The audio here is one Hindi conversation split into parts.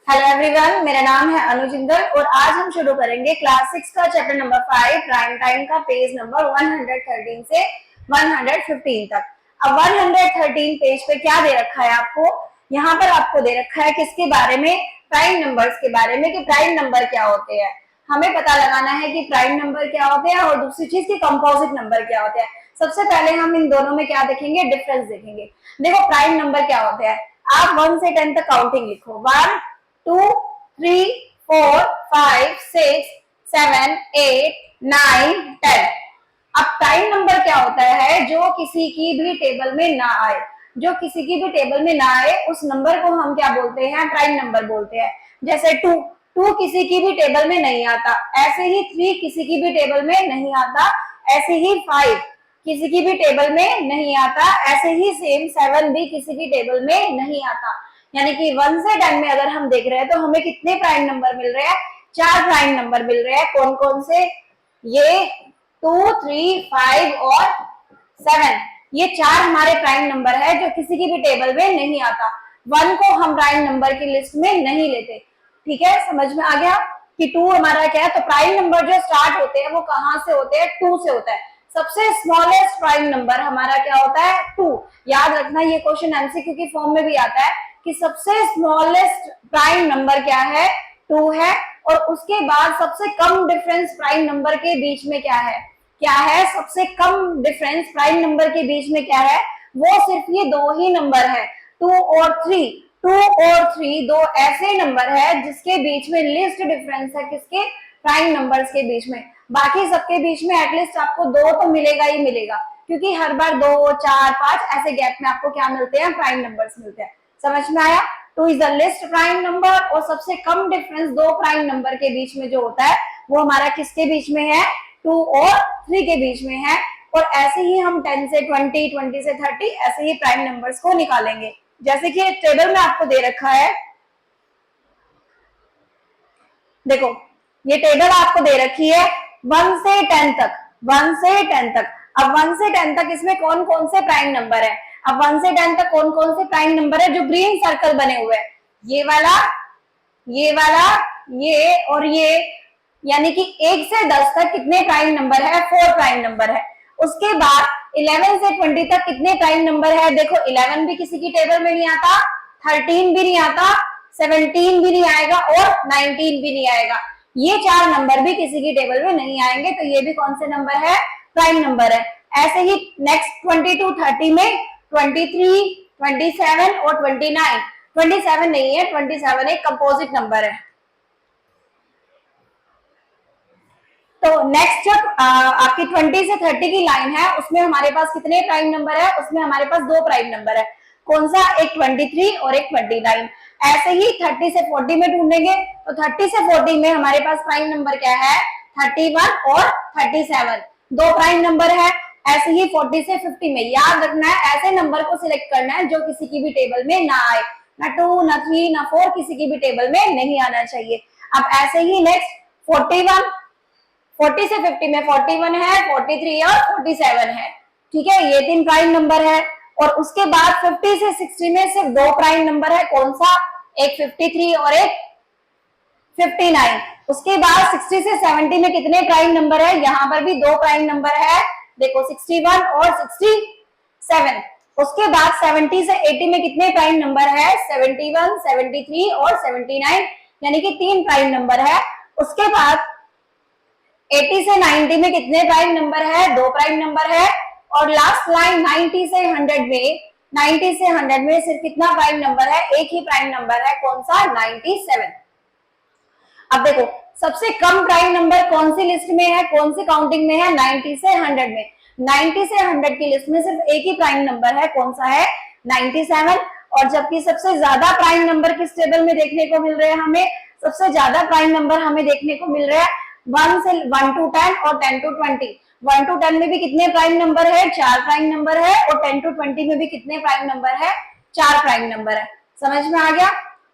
हेलो एवरीवन, मेरा नाम है अनुजिंदर और आज हम शुरू करेंगे क्लास 6 का चैप्टर नंबर 5 प्राइम टाइम का पेज नंबर 113 से 115 तक। अब 113 पेज पे क्या दे रखा है आपको? यहाँ पर आपको दे रखा है किसके बारे में? प्राइम नंबर्स के बारे में, कि प्राइम नंबर क्या होते हैं। हमें पता लगाना है कि प्राइम नंबर क्या होते हैं और दूसरी चीज की कंपोजिट नंबर क्या होते हैं। सबसे पहले हम इन दोनों में क्या देखेंगे? डिफरेंस देखेंगे। देखो प्राइम नंबर क्या होते हैं। आप 1 से 10 तक काउंटिंग लिखो। 1 2 3 4 5 6 7 8 9 10। अब प्राइम नंबर क्या होता है? जो किसी की भी टेबल में ना आए, जो किसी की भी टेबल में ना आए उस नंबर को हम क्या बोलते हैं? प्राइम नंबर बोलते हैं। जैसे 2 2 किसी की भी टेबल में नहीं आता, ऐसे ही 3 किसी की भी टेबल में नहीं आता, ऐसे ही 5 किसी की भी टेबल में नहीं आता, ऐसे ही सेम 7 भी किसी की टेबल में नहीं आता। यानी कि 1 से 10 में अगर हम देख रहे हैं तो हमें कितने प्राइम नंबर मिल रहे हैं? 4 प्राइम नंबर मिल रहे हैं। कौन कौन से? ये 2 3 5 और 7, ये 4 हमारे प्राइम नंबर है जो किसी की भी टेबल में नहीं आता। 1 को हम प्राइम नंबर की लिस्ट में नहीं लेते। ठीक है, समझ में आ गया कि 2 हमारा क्या है? तो प्राइम नंबर जो स्टार्ट होते हैं वो कहां से होते हैं? 2 से होता है। सबसे स्मॉलेस्ट प्राइम नंबर हमारा क्या होता है? 2। याद रखना, ये क्वेश्चन एमसीक्यू की फॉर्म में भी आता है कि सबसे स्मॉलेस्ट प्राइम नंबर क्या है? 2 है। और उसके बाद सबसे कम डिफरेंस प्राइम नंबर के बीच में क्या है? क्या है सबसे कम डिफरेंस प्राइम नंबर के बीच में? क्या है वो? सिर्फ ये दो ही नंबर है, 2 और 3। 2 और 3 दो ऐसे नंबर है जिसके बीच में लिस्ट डिफरेंस है। किसके? प्राइम नंबर्स के बीच में। बाकी सबके बीच में एटलीस्ट आपको 2 तो मिलेगा ही मिलेगा, क्योंकि हर बार 2 4 5 ऐसे गैप में आपको क्या मिलते हैं? प्राइम नंबर्स मिलते हैं। समझ में आया? 2 is the list prime number और सबसे कम डिफरेंस दो प्राइम नंबर के बीच में जो होता है वो हमारा किसके बीच में है? 2 और 3 के बीच में है। और ऐसे ही हम 10 से 20, 20 से 30 ऐसे ही प्राइम नंबर्स को निकालेंगे। जैसे कि टेबल में आपको दे रखा है, देखो ये टेबल आपको दे रखी है 1 से 10 तक। 1 से 10 तक। अब 1 से 10 तक इसमें कौन कौन से प्राइम नंबर है? अब 1 से 10 तक कौन कौन से प्राइम नंबर है? जो ग्रीन सर्कल बने हुए हैं, ये वाला, ये वाला, ये और ये। यानी कि 1 से 10 तक कितने प्राइम नंबर है? 4 प्राइम नंबर है। उसके बाद 11 से 20 तक कितने प्राइम नंबर है? देखो 11 भी किसी की टेबल में नहीं आता, 13 भी नहीं आता, 17 भी नहीं आएगा और 19 भी नहीं आएगा। ये 4 नंबर भी किसी की टेबल में नहीं आएंगे, तो ये भी कौन से नंबर है? प्राइम नंबर है। ऐसे ही नेक्स्ट 20 to 30 में 23, 27 और 29। 27 नहीं है, 27 एक कंपोजिट नंबर है। तो नेक्स्ट जब आपकी 20 से 30 की लाइन है उसमें हमारे पास कितने प्राइम नंबर है? उसमें हमारे पास 2 प्राइम नंबर है। कौन सा? एक 23 और एक 29। ऐसे ही 30 से 40 में ढूंढेंगे तो 30 से 40 में हमारे पास प्राइम नंबर क्या है? 31 और 37, 2 प्राइम नंबर है। ऐसे ही 40 से 50 में, याद रखना है ऐसे नंबर को सिलेक्ट करना है जो किसी की भी टेबल में ना आए, ना 2 ना 3 ना 4 किसी की भी टेबल में नहीं आना चाहिए। अब ऐसे ही नेक्स्ट 41, 40 से 50 में 41 है, 43 और 47 है। ठीक है, ये 3 प्राइम नंबर है। और उसके बाद 50 से 60 में सिर्फ 2 प्राइम नंबर है। कौन सा? एक 53 और एक 59। उसके बाद 60 से 70 में कितने प्राइम नंबर है? यहाँ पर भी 2 प्राइम नंबर है, देखो 61 और 67। उसके बाद 70 से 80 में कितने प्राइम नंबर है? 71, 73 और 79, यानी कि 3 प्राइम नंबर है। उसके बाद 80 से 90 में कितने प्राइम नंबर है? 2 प्राइम नंबर है। और लास्ट लाइन 90 से 100 में, 90 से 100 में सिर्फ कितना प्राइम नंबर है? एक ही प्राइम नंबर है। कौन सा? 97। अब देखो सबसे कम प्राइम नंबर कौन सी लिस्ट में है, कौन सी काउंटिंग में है? 90 से 100 में। 90 से 100 की लिस्ट में सिर्फ एक ही प्राइम नंबर है। कौन सा है? 97। और जबकि सबसे ज्यादा प्राइम नंबर किस टेबल में देखने को मिल रहे हैं हमें? सबसे ज्यादा प्राइम नंबर हमें देखने को मिल रहा है 1 to 10 और 10 to 20। 1 to 10 में भी कितने प्राइम नंबर है? 4 प्राइम नंबर है। और 10 to 20 में भी कितने प्राइम नंबर है? 4 प्राइम नंबर है। समझ में आ गया?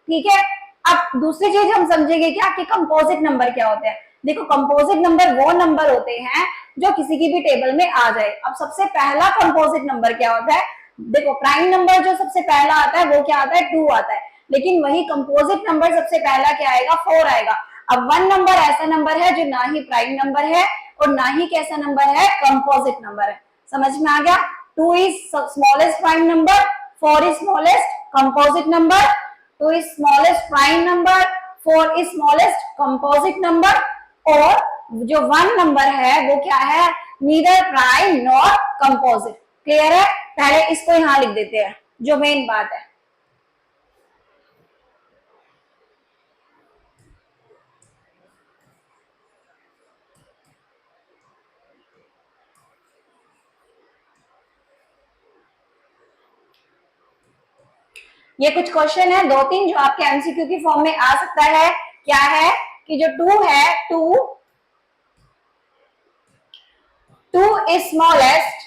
ठीक है। अब दूसरी चीज हम समझेंगे क्या कि कंपोजिट नंबर क्या होते हैं। देखो कंपोजिट नंबर वो नंबर होते हैं जो किसी की भी टेबल में आ जाए। अब सबसे पहला कंपोजिट नंबर क्या होता है? देखो प्राइम नंबर जो सबसे पहला आता है वो क्या आता है? 2 आता है। लेकिन वही कंपोजिट नंबर सबसे पहला क्या आएगा, 4 आएगा। अब 1 नंबर ऐसा नंबर है जो ना ही प्राइम नंबर है और ना ही कैसा नंबर है, कंपोजिट नंबर है। समझ में आ गया? 2 is smallest prime number, 4 is smallest composite number, 2 is smallest prime number, 4 is smallest composite number, और जो 1 नंबर है वो क्या है, neither prime nor composite. Clear है? पहले इसको यहां लिख देते हैं जो मेन बात है। ये कुछ क्वेश्चन है 2-3 जो आपके एमसीक्यू की फॉर्म में आ सकता है। क्या है कि जो 2 है, 2 is smallest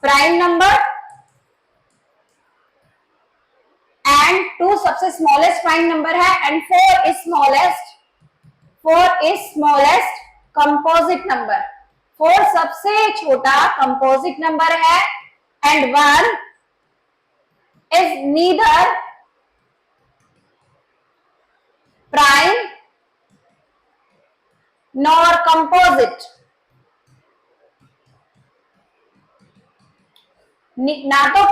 prime number and 2 सबसे स्मॉलेस्ट प्राइम नंबर है, and 4 is smallest composite number. 4 सबसे छोटा कंपोजिट नंबर है, and 1 is neither prime nor composite। ना तो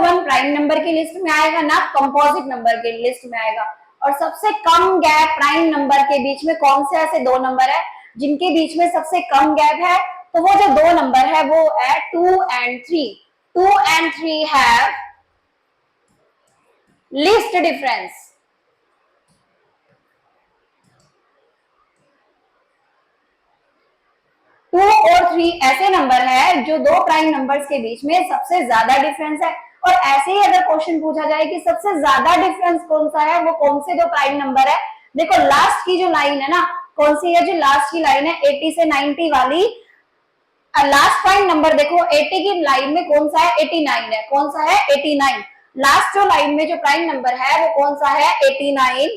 वन प्राइम नंबर की लिस्ट में आएगा, ना कंपोजिट नंबर की लिस्ट में आएगा। और सबसे कम गैप प्राइम नंबर के बीच में कौन से ऐसे 2 नंबर है जिनके बीच में सबसे कम गैप है, तो वो जो 2 नंबर है वो है 2 and 3। 2 and 3 have least difference। 2 और 3 ऐसे नंबर है जो 2 प्राइम नंबर्स के बीच में सबसे ज्यादा डिफरेंस है। और ऐसे ही अगर क्वेश्चन पूछा जाए कि सबसे ज्यादा डिफरेंस कौन सा है, वो कौन से 2 प्राइम नंबर है, देखो लास्ट की जो लाइन है ना, कौन सी है, जो लास्ट की लाइन है 80 से 90 वाली, लास्ट प्राइम नंबर देखो 80 की लाइन में कौन सा है, 89 है। कौन सा है, 89। लास्ट जो लाइन में जो प्राइम नंबर है वो कौन सा है, 89।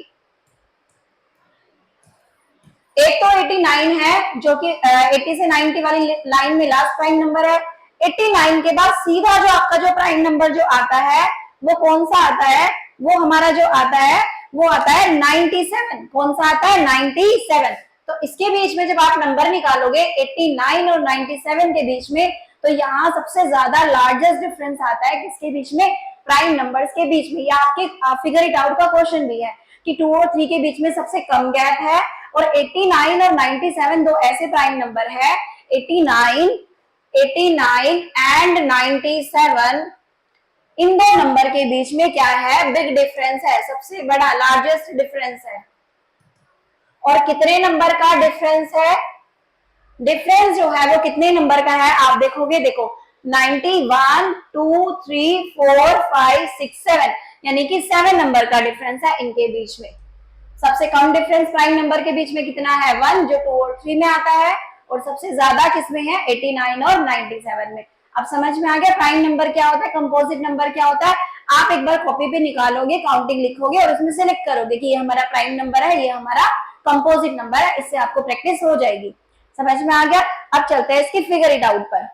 एक तो 89 है जो कि 80 से 90 वाली लाइन में लास्ट प्राइम नंबर है। 89 के बाद सीधा जो आपका जो प्राइम नंबर जो आता है वो कौन सा आता है, वो हमारा जो आता है वो आता है 97। कौन सा आता है, 97। तो इसके बीच में जब आप नंबर निकालोगे 89 और 97 के बीच में, तो यहाँ सबसे ज्यादा लार्जेस्ट डिफरेंस आता है किसके बीच में, प्राइम नंबर्स के बीच में। या आपके फिगर इट आउट का क्वेश्चन भी है कि 2 और 3 के बीच में सबसे कम गैप है, और 89 और 97 दो ऐसे प्राइम नंबर है, 89 एंड 97, इन दो नंबर के बीच में क्या है, बिग डिफरेंस है, सबसे बड़ा लार्जेस्ट डिफरेंस है। और कितने नंबर का डिफरेंस है, डिफरेंस जो है वो कितने नंबर का है आप देखोगे, देखो 91, 2, 3, 4, 5, 6, 7, यानी कि 7 नंबर का डिफरेंस है इनके बीच में। सबसे कम डिफरेंस प्राइम नंबर के बीच में कितना है, 1, जो 2 और 3 में आता है, और सबसे ज्यादा किसमें है, 89 और 97 में। अब समझ में आ गया प्राइम नंबर क्या होता है, कंपोजिट नंबर क्या होता है। आप एक बार कॉपी पे निकालोगे, काउंटिंग लिखोगे और उसमें सेलेक्ट करोगे कि ये हमारा प्राइम नंबर है, ये हमारा कंपोजिट नंबर है, इससे आपको प्रैक्टिस हो जाएगी। समझ में आ गया। अब चलते हैं इसकी फिगर इट आउट पर।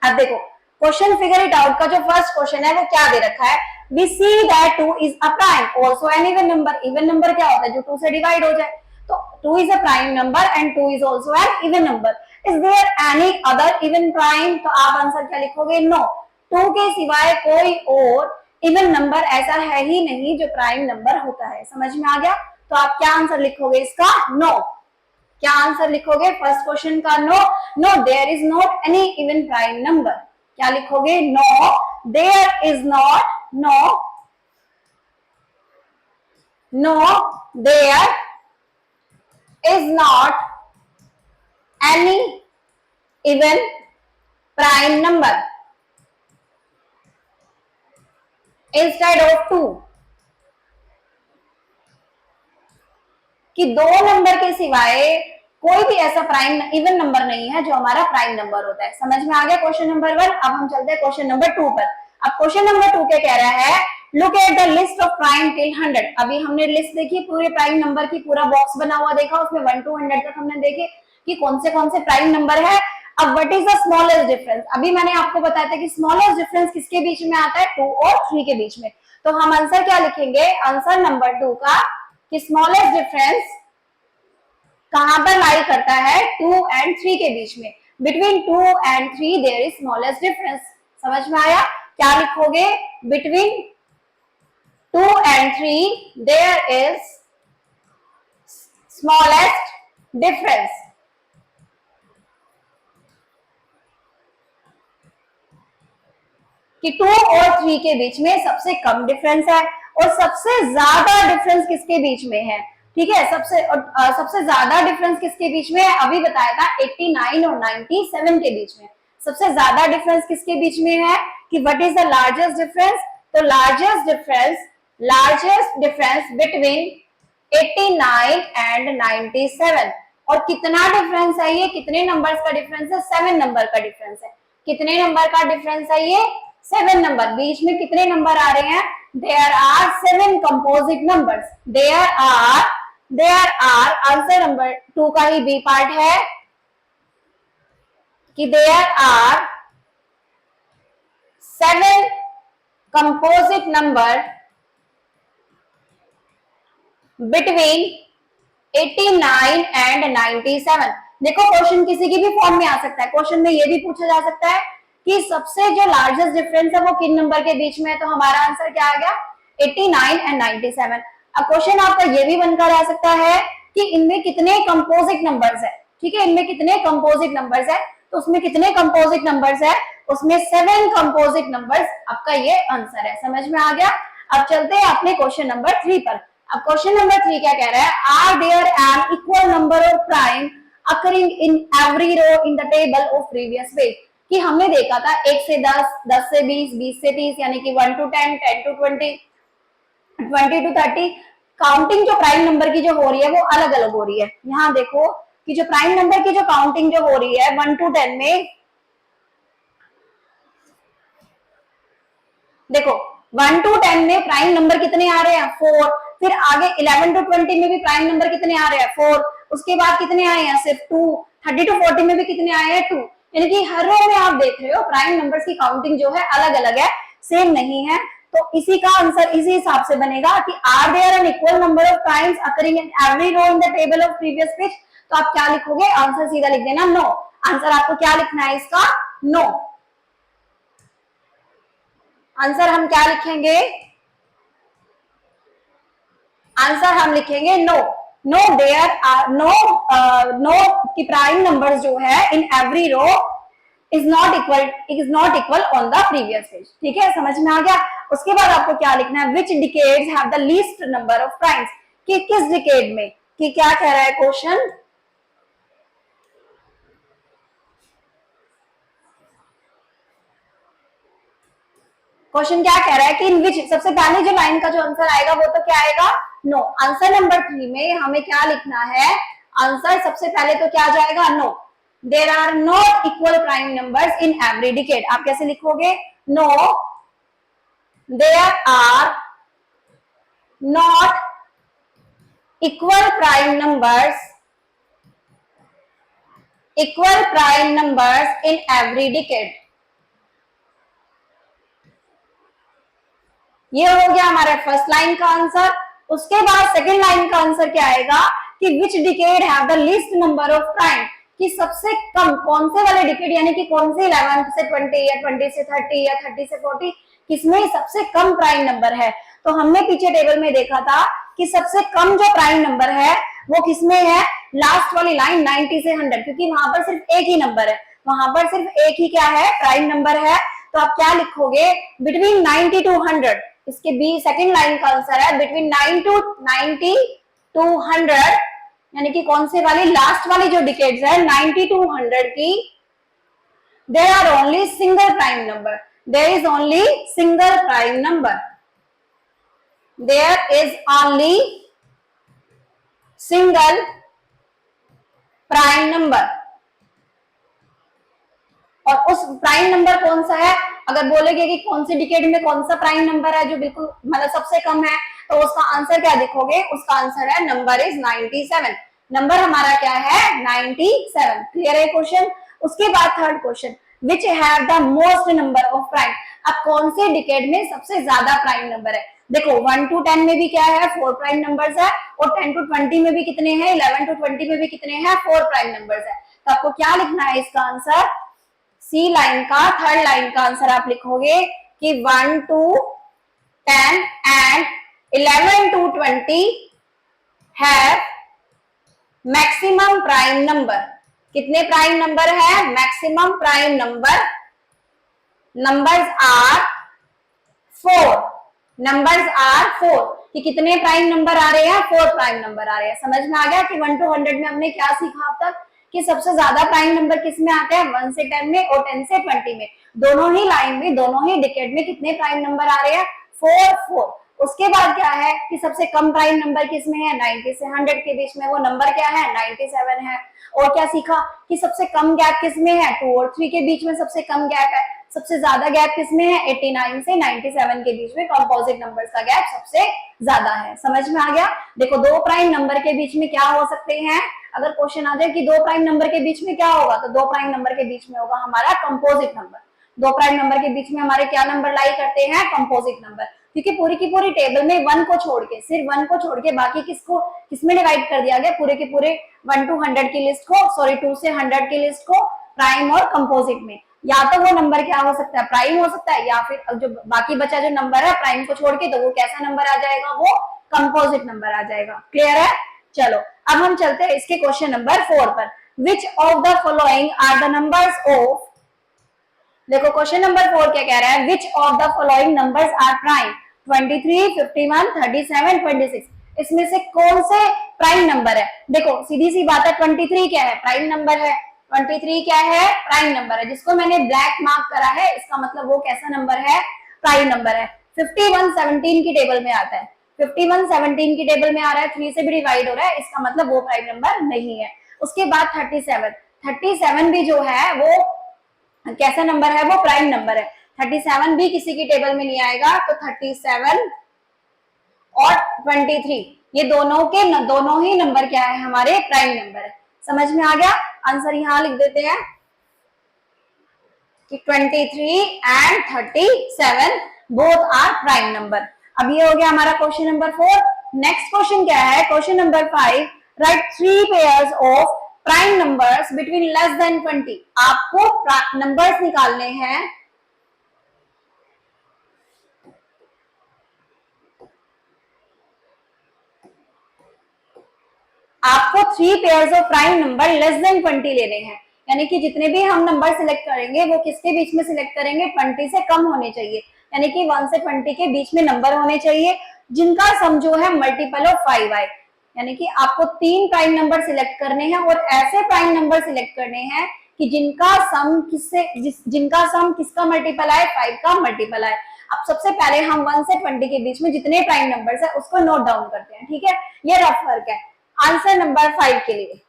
अब देखो क्वेश्चन फिगर इट आउट का जो फर्स्ट क्वेश्चन है वो क्या दे रखा है, we see that 2 is a prime also an even number। even number क्या होता है, जो 2 से डिवाइड हो जाए। तो 2 is a prime number and 2 is also an even number। is there any other even prime? तो आप आंसर क्या लिखोगे, नो। 2 के सिवाय कोई और इवन नंबर ऐसा है ही नहीं जो प्राइम नंबर होता है। समझ में आ गया। तो आप क्या आंसर लिखोगे इसका, नो। क्या आंसर लिखोगे फर्स्ट क्वेश्चन का, no. No there is not any even prime number. क्या लिखोगे, no there is not, no there is not any even prime number instead of 2। कि 2 नंबर के सिवाय कोई भी ऐसा प्राइम इवन नंबर नहीं है जो हमारा प्राइम नंबर होता है। समझ में आ गया क्वेश्चन नंबर 1। अब हम चलते हैं क्वेश्चन नंबर 2 पर। अब क्वेश्चन नंबर 2 क्या कह रहा है, look at the list of prime till 100। अभी हमने लिस्ट देखी, पूरे प्राइम नंबर की पूरा बॉक्स बना हुआ देखा, उसमें 1 to 100 तक हमने देखे कि कौन से प्राइम नंबर है। अब what is the smallest difference, अभी मैंने आपको बताया था कि स्मॉलेस्ट डिफरेंस किसके बीच में आता है, 2 और 3 के बीच में। तो हम आंसर क्या लिखेंगे, आंसर नंबर 2 का कि स्मॉलेस्ट डिफरेंस कहां पर लाई करता है, 2 एंड 3 के बीच में। Between 2 and 3 there is smallest difference. समझ में आया, क्या लिखोगे, between 2 and 3 there is smallest difference। कि 2 और 3 के बीच में सबसे कम डिफरेंस है और सबसे ज्यादा डिफरेंस किसके बीच में है, ठीक है, सबसे ज्यादा डिफरेंस किसके बीच में है, अभी बताया था 89 और 97 के बीच में। सबसे ज्यादा डिफरेंस किसके बीच में है कि what is the largest difference, तो लार्जेस्ट डिफरेंस बिटवीन 89 एंड 97। और कितना डिफरेंस है ये, कितने नंबर्स का डिफरेंस है, 7 नंबर का डिफरेंस है। कितने नंबर का डिफरेंस है ये, 7 नंबर। बीच में कितने नंबर आ रहे हैं, there are 7 composite numbers. There are answer number 2 का ही बी पार्ट है कि there are 7 composite number between 89 and 97। देखो क्वेश्चन किसी की भी फॉर्म में आ सकता है, क्वेश्चन में ये भी पूछा जा सकता है कि सबसे जो लार्जेस्ट डिफरेंस है वो किन नंबर के बीच में है, तो हमारा आंसर क्या आ गया, 89 एंड 97। अब क्वेश्चन आपका ये भी बनकर आ सकता है कि इनमें कितने कंपोजिट नंबर्स है, ठीक है, इनमें कितने कंपोजिट नंबर्स है, तो उसमें कितने कंपोजिट नंबर्स है, उसमें 7 कंपोजिट नंबर्स, आपका ये आंसर है। समझ में आ गया। अब चलते हैं अपने क्वेश्चन नंबर 3 पर। अब क्वेश्चन नंबर 3 क्या कह रहा है, are there an equal number of prime occurring in every row in the table of previous page. कि हमने देखा था 1 से 10, 10 से 20, 20 से 30, यानी कि 1 to 10, 10 to 20, 20 to 30। काउंटिंग जो प्राइम नंबर की जो हो रही है वो अलग अलग हो रही है। यहाँ देखो कि जो प्राइम नंबर की जो काउंटिंग जो हो रही है 1 to 10 में, देखो 1 to 10 में प्राइम नंबर कितने आ रहे हैं, 4। फिर आगे 11 to 20 में भी प्राइम नंबर कितने आ रहे हैं, 4। उसके बाद कितने आए हैं, सिर्फ 2। 30 to 40 में भी कितने आए हैं, 2। यानी कि हर रो में आप देख रहे हो प्राइम नंबर्स की काउंटिंग जो है अलग अलग है, सेम नहीं है। तो इसी का आंसर इसी हिसाब से बनेगा कि are there an equal number of primes occurring in every row in the table of previous page. तो आप क्या लिखोगे, आंसर सीधा लिख देना नो। आंसर आपको क्या लिखना है इसका, नो। आंसर हम क्या लिखेंगे, आंसर हम लिखेंगे no. No there are no की प्राइम नंबर्स जो है in every row is not equal on the previous page. ठीक है, समझ में आ गया। उसके बाद आपको क्या लिखना है, which decades have the least number of primes, कि किस डिकेड में, कि क्या कह रहा है क्वेश्चन, क्वेश्चन क्या कह रहा है कि इन विच, सबसे पहले जो लाइन का जो आंसर आएगा वो तो क्या आएगा, नो। आंसर नंबर 3 में हमें क्या लिखना है, आंसर सबसे पहले तो क्या जाएगा, no. There are not equal prime numbers in every decade. आप कैसे लिखोगे, no there are not equal prime numbers in every decade. ये हो गया हमारे फर्स्ट लाइन का आंसर। उसके बाद सेकंड लाइन का आंसर क्या आएगा कि which decade have the least number of prime, कि सबसे कम कौन से वाले डिकेड, यानी कि कौन से 11 से 20 या 20 से 30 या 30 से 40, किसमें सबसे कम प्राइम नंबर है। तो हमने पीछे टेबल में देखा था कि सबसे कम जो प्राइम नंबर है वो किसमें है, लास्ट वाली लाइन 90 से 100, क्योंकि वहां पर सिर्फ एक ही नंबर है, वहां पर सिर्फ एक ही क्या है, प्राइम नंबर है। तो आप क्या लिखोगे, बिटवीन 90 to 100। इसके बी सेकंड लाइन का आंसर है बिटवीन 90 to 100, यानी कि कौन से वाली, लास्ट वाली जो डिकेड्स है 90 to 100 की, there are only single prime number, there is only single prime number, there is only single prime number. और उस प्राइम नंबर कौन सा है, अगर बोलेगे कि कौन से डिकेड में कौन सा प्राइम नंबर है जो बिल्कुल मतलब सबसे कम है, तो उसका आंसर क्या देखोगे, उसका आंसर है नंबर इज 97। नंबर हमारा क्या है, 97। क्लियर है क्वेश्चन। उसके बाद third question, which have the most number of prime. अब कौन से डिकेड में सबसे ज्यादा प्राइम नंबर है। देखो 1 to 10 में भी क्या है, 4 प्राइम नंबर्स है, और 10 to 20 में भी कितने हैं, 11 to 20 में भी कितने हैं, 4 प्राइम नंबर्स है। तो आपको क्या लिखना है इसका आंसर, सी लाइन का थर्ड लाइन का आंसर आप लिखोगे कि 1 to 10 and 11 to 20 have maximum prime number. कितने प्राइम नंबर है, maximum prime number, numbers are 4, numbers are 4, कि कितने प्राइम नंबर आ रहे हैं, 4 प्राइम नंबर आ रहे हैं। समझ में आ गया कि 1 to 100 में हमने क्या सीखा अब तक, कि सबसे ज्यादा प्राइम नंबर किस में आते हैं, 1 से 10 में और 10 से 20 में, दोनों ही लाइन में, दोनों ही डिकेड में कितने प्राइम नंबर आ रहे हैं, 4 4। उसके बाद क्या है कि सबसे कम प्राइम नंबर किस में है, 90 से 100 के बीच में, वो नंबर क्या है, 97 है। और क्या सीखा कि सबसे कम गैप किस में है, 2 और 3 के बीच में सबसे कम गैप है। सबसे ज्यादा गैप किस में है, 89 से 97 के बीच में कंपोजिट नंबर्स का गैप सबसे ज्यादा है। समझ में आ गया। देखो दो प्राइम नंबर के बीच में क्या हो सकते हैं, अगर क्वेश्चन आ जाए कि दो प्राइम नंबर के बीच में क्या होगा, तो दो प्राइम नंबर के बीच में होगा हमारा कंपोजिट नंबर। दो प्राइम नंबर के बीच में हमारे क्या नंबर लाई करते हैं, कंपोजिट नंबर। क्योंकि पूरी की पूरी टेबल में 1 को छोड़ के, सिर्फ 1 को छोड़ के बाकी किसको किसमें डिवाइड कर दिया गया, पूरे के पूरे 1 to 100 की लिस्ट को, सॉरी 2 से 100 की लिस्ट को प्राइम और कंपोजिट में। या तो वो नंबर क्या हो सकता है, प्राइम हो सकता है, या फिर जो बाकी बचा जो नंबर है प्राइम को छोड़ के, तो वो कैसा नंबर आ जाएगा, वो कंपोजिट नंबर आ जाएगा। क्लियर है। चलो अब हम चलते हैं इसके क्वेश्चन नंबर 4 पर। Which of the following are the numbers of, देखो क्वेश्चन नंबर 4 क्या कह रहा है, which of the following numbers are prime, 23, 51, 37, 26। इसमें से कौन से प्राइम नंबर है। देखो सीधी सी बात है, 23 क्या है, प्राइम नंबर है। 23 क्या है, प्राइम नंबर है, जिसको मैंने ब्लैक मार्क करा है इसका मतलब वो कैसा नंबर है, प्राइम नंबर है। 51 17 की टेबल में आता है, 51 17 की टेबल में आ रहा है, 3 से भी डिवाइड हो रहा है, इसका मतलब वो प्राइम नंबर नहीं है। उसके बाद 37 भी जो है वो कैसा नंबर है, वो प्राइम नंबर है। 37 भी किसी की टेबल में नहीं आएगा, तो 37 और 23 ये दोनों ही नंबर क्या है, हमारे प्राइम नंबर है। समझ में आ गया। आंसर यहां लिख देते हैं कि 23 and 37 both are prime number. अब ये हो गया हमारा क्वेश्चन नंबर 4। नेक्स्ट क्वेश्चन क्या है, question number 5, right 3 pairs of prime numbers between less than 20। आपको नंबर्स निकालने हैं, आपको 3 pairs of prime number less than 20 लेने हैं। यानी कि जितने भी हम नंबर सिलेक्ट करेंगे वो किसके बीच में सिलेक्ट करेंगे, 20 से कम होने चाहिए। यानी कि 1 से 20 के बीच में नंबर होने चाहिए जिनका सम जो है मल्टीपल ऑफ 5 आए। यानी कि आपको 3 प्राइम नंबर सिलेक्ट करने हैं और ऐसे प्राइम नंबर सिलेक्ट करने हैं कि जिनका सम किसका मल्टीपल आए, 5 का मल्टीपल आए। अब सबसे पहले हम 1 से 20 के बीच में जितने प्राइम नंबर्स है उसको नोट डाउन करते हैं। ठीक है, ये रफ वर्क है। आंसर नंबर 5 के लिए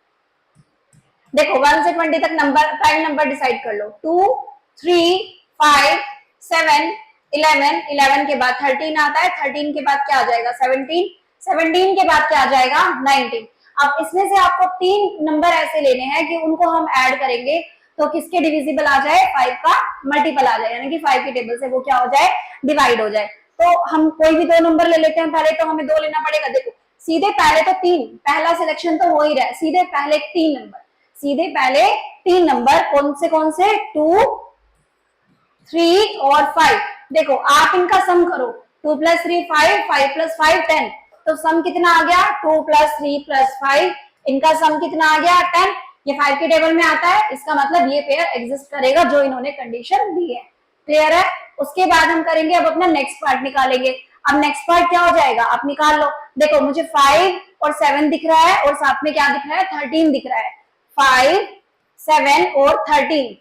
देखो 1 से 20 तक नंबर प्राइम नंबर डिसाइड कर लो। 2 3 5 7 11, 11 के बाद 13 आता है, 13 के बाद क्या आ जाएगा, 17, 17 के बाद क्या आ जाएगा, 19। अब इसमें से आपको 3 नंबर ऐसे लेने हैं कि उनको हम ऐड करेंगे तो किसके डिविजिबल आ जाए, 5 का मल्टीपल आ जाए, यानी कि 5 की टेबल से वो क्या हो जाए, डिवाइड हो जाए। तो हम कोई भी 2 नंबर ले लेते हैं, पहले तो हमें 2 लेना पड़ेगा। देखो सीधे पहले तो 3, पहला सिलेक्शन तो हो ही रहा है, सीधे पहले 3 नंबर, सीधे पहले 3 नंबर कौन से 2 3 और 5। देखो आप इनका सम करो, 2 + 3 5, 5 + 5 10, तो सम कितना आ गया, 2 + 3 + 5, इनका सम कितना आ गया, 10। ये 5 की टेबल में आता है, इसका मतलब ये पेयर एग्जिस्ट करेगा जो इन्होंने कंडीशन दी है। क्लियर है। उसके बाद हम करेंगे अब अपना नेक्स्ट पार्ट निकालेंगे। अब नेक्स्ट पार्ट क्या हो जाएगा, आप निकाल लो। देखो मुझे 5 और 7 दिख रहा है और साथ में क्या दिख रहा है, 13 दिख रहा है। 5 7 और 13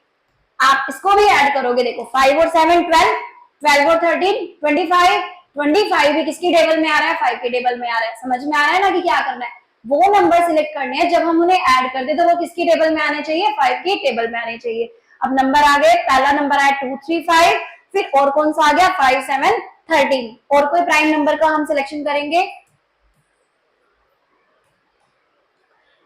आप इसको भी ऐड करोगे। देखो 5 और 7 12, 12 और 13 25, 25 भी किसकी टेबल में आ रहा है, 5 की टेबल में आ रहा है। समझ में आ रहा है ना कि क्या करना है, वो नंबर सिलेक्ट करने हैं जब हम उन्हें ऐड कर दे तो वो किसकी टेबल में आने चाहिए, 5 की टेबल में आने चाहिए। अब नंबर आ गए, पहला नंबर आया 2 3 5, फिर और कौन सा आ गया 5 7 13। और कोई प्राइम नंबर का हम सिलेक्शन करेंगे।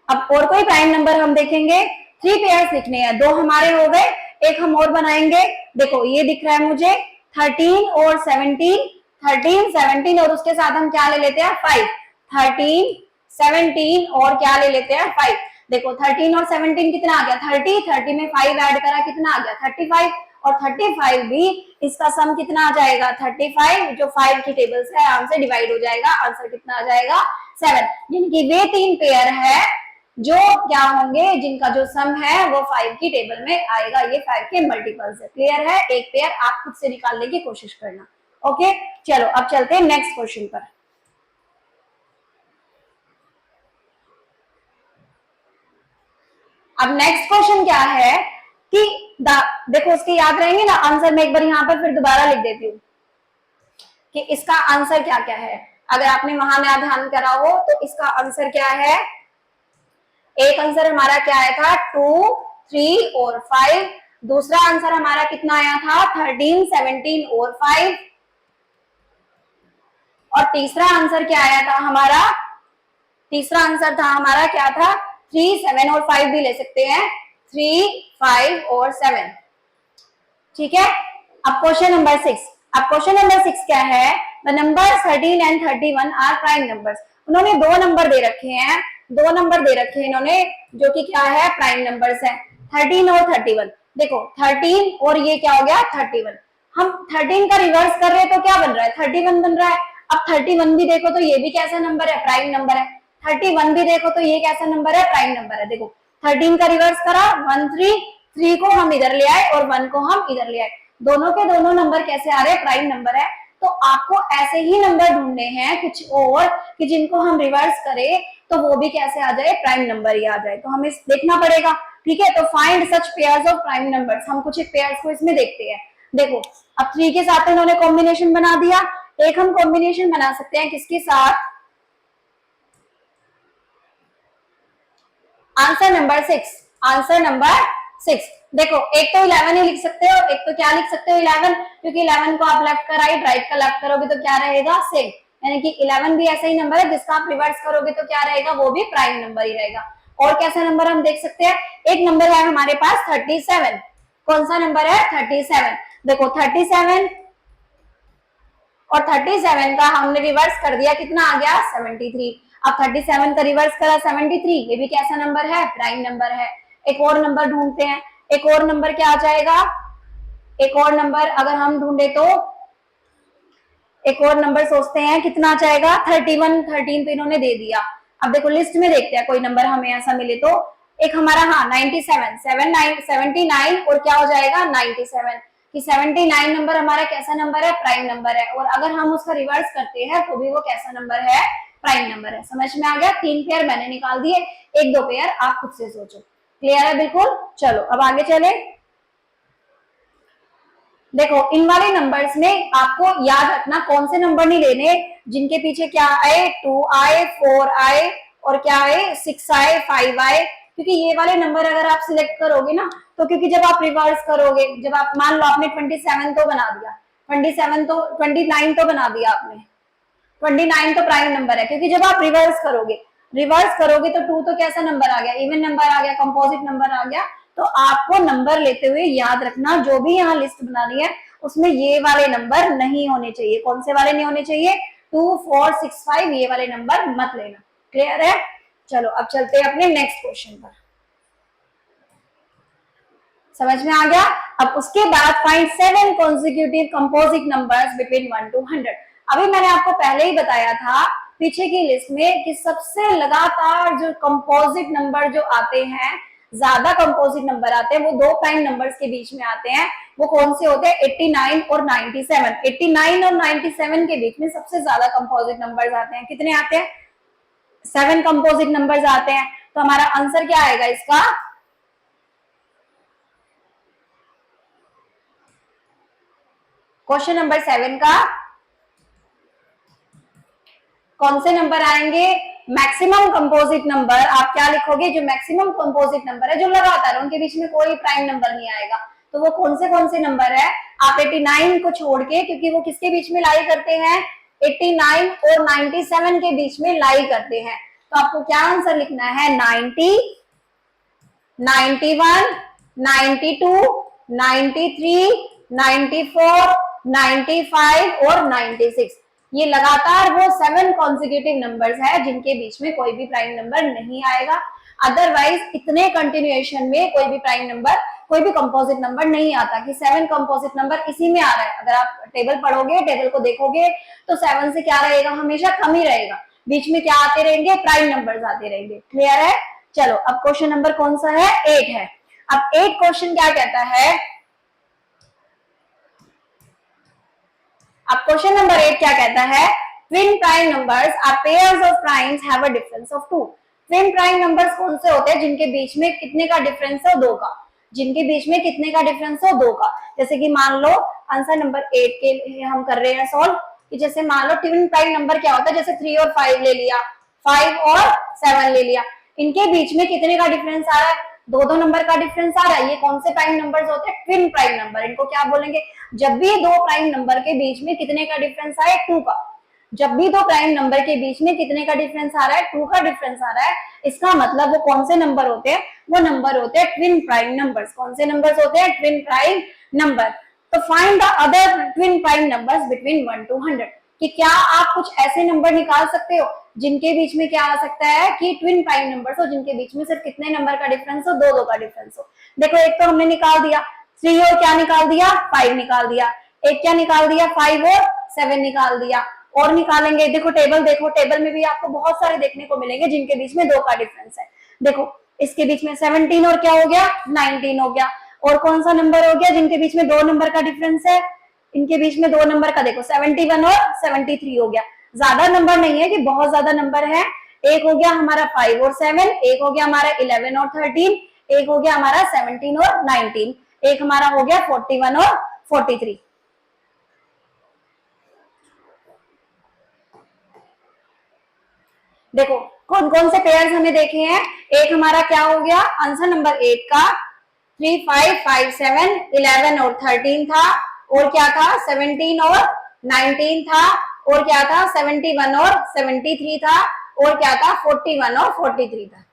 अब और कोई प्राइम नंबर हम देखेंगे 3 पेयर्स लिखने हैं, 2 हमारे हो गए, एक हम और बनाएंगे। देखो ये दिख रहा है मुझे 13 और 17, 13 17 और उसके साथ हम क्या ले लेते हैं 5, 13 17 और क्या ले लेते हैं 5। देखो 13 और 17 कितना आ गया 30, 30 में 5 ऐड करा कितना आ गया 35, और 35 भी इसका सम कितना आ जाएगा 35, जो 5 की टेबल से आराम से डिवाइड हो जाएगा, आंसर कितना आ जाएगा 7। यानी कि वे 3 पेयर है जो क्या होंगे, जिनका जो सम है वो 5 की टेबल में आएगा, ये 5 के मल्टीपल्स है। क्लियर है? एक पेयर आप खुद से निकालने की कोशिश करना। ओके, चलो अब चलते हैं नेक्स्ट क्वेश्चन पर। अब नेक्स्ट क्वेश्चन क्या है कि देखो उसके याद रहेंगे ना आंसर, मैं एक बार यहाँ पर फिर दोबारा लिख देती हूँ कि इसका आंसर क्या क्या है। अगर आपने वहां में ध्यान करा हो तो इसका आंसर क्या है, एक आंसर हमारा क्या आया था 2, 3 और 5, दूसरा आंसर हमारा कितना आया था 13, 17 और 5, और तीसरा आंसर क्या आया था हमारा, तीसरा आंसर था हमारा क्या था 3, 7 और 5 भी ले सकते हैं, 3, 5 और 7। ठीक है, अब क्वेश्चन नंबर 6। अब क्वेश्चन नंबर 6 क्या है, the number 13 and 31 are prime numbers. उन्होंने दो नंबर दे रखे हैं, दो नंबर दे रखे हैं इन्होंने जो कि क्या है प्राइम नंबर्स है, 13 और 31। देखो 13 और ये क्या हो गया 31, हम 13 का रिवर्स कर रहे हैं तो क्या बन रहा है 31 बन रहा है। अब 31 भी देखो तो ये भी कैसा नंबर है प्राइम नंबर है, 31 भी देखो तो ये कैसा नंबर है प्राइम नंबर है। देखो 13 का रिवर्स करा 1 3, 3 को हम इधर ले आए और 1 को हम इधर ले आए, दोनों के दोनों नंबर कैसे आ रहे हैं प्राइम नंबर है। तो आपको ऐसे ही नंबर ढूंढने हैं कुछ और कि जिनको हम रिवर्स करें तो वो भी कैसे आ जाए प्राइम नंबर ही आ जाए, तो हमें देखना पड़ेगा। ठीक है, तो find such pairs of prime numbers, हम कुछ एक पेयर्स को इसमें देखते हैं। देखो अब 3 के साथ इन्होंने कॉम्बिनेशन बना दिया, एक हम कॉम्बिनेशन बना सकते हैं किसके साथ, आंसर नंबर 6, आंसर नंबर 6। देखो एक तो 11 ही लिख सकते हो, एक तो क्या लिख सकते हो 11, क्योंकि 11 को आप लेफ्ट का राइट, राइट का लेफ्ट करोगे तो क्या रहेगा सेम, यानी कि 11 भी ऐसा ही नंबर है जिसका आप रिवर्स करोगे तो क्या रहेगा वो भी प्राइम नंबर ही रहेगा। और कैसा नंबर हम देख सकते हैं, एक नंबर है हमारे पास 37, कौन सा नंबर है 37। देखो 37 और 37 का हमने रिवर्स कर दिया कितना आ गया 73। अब 37 का रिवर्स करा 73, ये भी कैसा नंबर है प्राइम नंबर है। एक और नंबर ढूंढते हैं, एक और नंबर क्या आ जाएगा, एक और नंबर अगर हम ढूंढे तो एक और नंबर सोचते हैं कितना आ जाएगा 31, 13 तो इन्होंने दे दिया। अब देखो लिस्ट में देखते हैं कोई नंबर हमें ऐसा मिले तो, एक हमारा हाँ 97, 79 और क्या हो जाएगा 97, कि 79 नंबर हमारा कैसा नंबर है प्राइम नंबर है, और अगर हम उसका रिवर्स करते हैं तो भी वो कैसा नंबर है प्राइम नंबर है। समझ में आ गया, 3 पेयर मैंने निकाल दिए, 1-2 पेयर आप खुद से सोचो। क्लियर है बिल्कुल? चलो अब आगे चले। देखो इन वाले नंबर्स में आपको याद रखना कौन से नंबर नहीं लेने जिनके पीछे क्या आए 2 आए 4 आए और क्या आए 6 आए 5 आए, क्योंकि ये वाले नंबर अगर आप सिलेक्ट करोगे ना तो क्योंकि जब आप रिवर्स करोगे, जब आप मान लो आपने 27 तो बना दिया, 27 तो 29 तो बना दिया आपने, 29 तो प्राइम नंबर है, क्योंकि जब आप रिवर्स करोगे तो 2 तो कैसा नंबर आ गया इवन नंबर आ गया, कंपोजिट नंबर आ गया। तो आपको नंबर लेते हुए याद रखना जो भी यहाँ लिस्ट बनानी है उसमें ये वाले नंबर नहीं होने चाहिए। कौन से वाले नहीं होने चाहिए 2 4 6 5, ये वाले नंबर मत लेना। क्लियर है? चलो अब चलते हैं अपने नेक्स्ट क्वेश्चन पर। समझ में आ गया? अब उसके बाद find 7 consecutive composite numbers between 1 to 100। अभी मैंने आपको पहले ही बताया था पीछे की लिस्ट में कि सबसे लगातार जो कंपोजिट नंबर जो आते हैं, ज्यादा कंपोजिट नंबर आते हैं, वो दो प्राइम नंबर्स के बीच में आते हैं। वो कौन से होते हैं 89 और 97। 89 और 97 के बीच में सबसे ज्यादा कंपोजिट नंबर्स आते हैं। कितने आते हैं 7 कंपोजिट नंबर्स आते हैं। तो हमारा आंसर क्या आएगा इसका, क्वेश्चन नंबर 7 का कौन से नंबर आएंगे, मैक्सिमम कंपोजिट नंबर। आप क्या लिखोगे, जो मैक्सिमम कंपोजिट नंबर है जो लगातार उनके बीच में कोई प्राइम नंबर नहीं आएगा, तो वो कौन से नंबर है। आप 89 को छोड़ के, क्योंकि वो किसके बीच में लाई करते हैं 89 और 97 के बीच में लाई करते हैं, तो आपको क्या आंसर लिखना है 90, 91, 92, 93, 94, 95 और 96। ये लगातार वो 7 कॉन्जिक्यूटिव नंबर्स है जिनके बीच में कोई भी प्राइम नंबर नहीं आएगा। अदरवाइज इतने कंटिन्यूएशन में कोई भी प्राइम नंबर, कोई भी कंपोजिट नंबर नहीं आता कि 7 कंपोजिट नंबर इसी में आ रहा है। अगर आप टेबल पढ़ोगे, टेबल को देखोगे तो 7 से क्या रहेगा, हमेशा कम ही रहेगा। बीच में क्या आते रहेंगे, प्राइम नंबर्स आते रहेंगे। क्लियर है? चलो अब क्वेश्चन नंबर कौन सा है, 8 है। अब 8 क्वेश्चन क्या कहता है, अब क्वेश्चन नंबर 8 क्या कहता है, twin prime numbers are pairs of primes have a difference of 2। Twin prime numbers कौन से होते हैं जिनके बीच में कितने का डिफरेंस है, 2 का। जिनके बीच में कितने का डिफरेंस है, 2 का। जैसे कि मान लो आंसर नंबर 8 के लिए हम कर रहे हैं सॉल्व, कि जैसे मान लो ट्विन प्राइम नंबर क्या होता है, जैसे 3 और 5 ले लिया, 5 और 7 ले लिया, इनके बीच में कितने का डिफरेंस आ रहा है, 2-2 नंबर का डिफरेंस आ रहा है। ये कौन से प्राइम नंबर्स होते हैं, ट्विन प्राइम नंबर। इनको क्या बोलेंगे, जब भी 2 प्राइम नंबर के बीच में कितने का डिफरेंस आए, 2 का। जब भी 2 प्राइम नंबर के बीच में कितने का डिफरेंस आ रहा है, 2 का डिफरेंस आ रहा है, इसका मतलब वो कौन से नंबर होते हैं, वो नंबर होते हैं ट्विन प्राइम नंबर्स। कौन से नंबर्स होते हैं, ट्विन प्राइम नंबर। तो find the other twin prime numbers between 1 to 100, कि क्या आप कुछ ऐसे नंबर निकाल सकते हो जिनके बीच में क्या आ सकता है कि ट्विन प्राइम नंबर्स हो, जिनके बीच में सिर्फ कितने नंबर का डिफरेंस हो, 2-2 का डिफरेंस हो। देखो एक तो हमने निकाल दिया 3 और क्या निकाल दिया, 5 निकाल दिया। एक क्या निकाल दिया, 5 और 7 निकाल दिया। और निकालेंगे, देखो टेबल देखो, टेबल में भी आपको बहुत सारे देखने को मिलेंगे जिनके बीच में 2 का डिफरेंस है। देखो इसके बीच में 17 और क्या हो गया, 19 हो गया। और कौन सा नंबर हो गया जिनके बीच में 2 नंबर का डिफरेंस है, इनके बीच में 2 नंबर का, देखो 71 और 73 हो गया। ज्यादा नंबर नहीं है कि बहुत ज्यादा नंबर है। एक हो गया हमारा 5 और 7, एक हो गया हमारा 11 और 13, एक हो गया हमारा 17 और 19, एक हमारा हो गया 41 और 43। देखो कौन कौन से पेयर्स हमें देखे हैं, एक हमारा क्या हो गया आंसर नंबर 8 का 3, 5, 5, 7, 11 और 13 था। और क्या था, 17 और 19 था। और क्या था, 71 और 73 था। और क्या था, 41 और 43 था।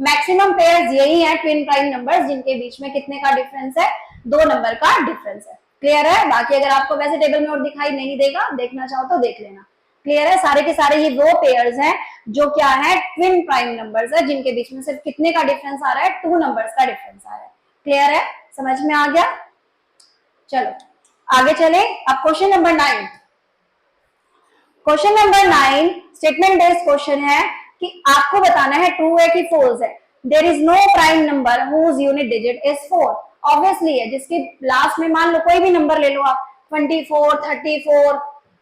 मैक्सिमम पेयर्स यही है ट्विन प्राइम नंबर्स जिनके बीच में कितने का डिफरेंस है, 2 नंबर का डिफरेंस है। क्लियर है? बाकी अगर आपको वैसे टेबल में और दिखाई नहीं देगा, देखना चाहो तो देख लेना। क्लियर है? सारे के सारे ये वो पेयर्स हैं जो क्या है, ट्विन प्राइम नंबर्स है, जिनके बीच में सिर्फ कितने का डिफरेंस आ रहा है, 2 नंबर्स का डिफरेंस आ रहा है। क्लियर है? समझ में आ गया? चलो आगे चले। अब question number 9। Question number 9 statement based question है कि आपको बताना है ट्रू है कि फॉल्स है। There is no prime number whose unit digit is 4। Obviously है, जिसके लास्ट में मान लो कोई भी नंबर ले लो आप, 24, 34,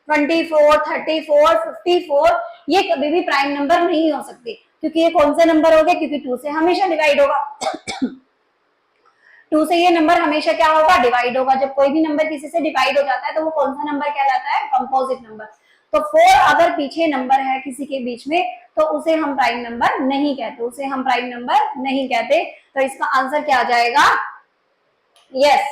24, 34, 54, ये कभी भी प्राइम नंबर नहीं हो सकती, क्योंकि ये कौन से नंबर हो गए, क्योंकि 2 से हमेशा डिवाइड होगा। 2 से ये नंबर हमेशा क्या होगा, डिवाइड होगा। जब कोई भी नंबर किसी से डिवाइड हो जाता है तो वो कौन सा नंबर कहलाता है, कंपोजिट नंबर। तो 4 अगर पीछे नंबर है किसी के बीच में तो उसे हम प्राइम नंबर नहीं कहते, उसे हम प्राइम नंबर नहीं कहते। तो इसका आंसर क्या आ जाएगा, यस।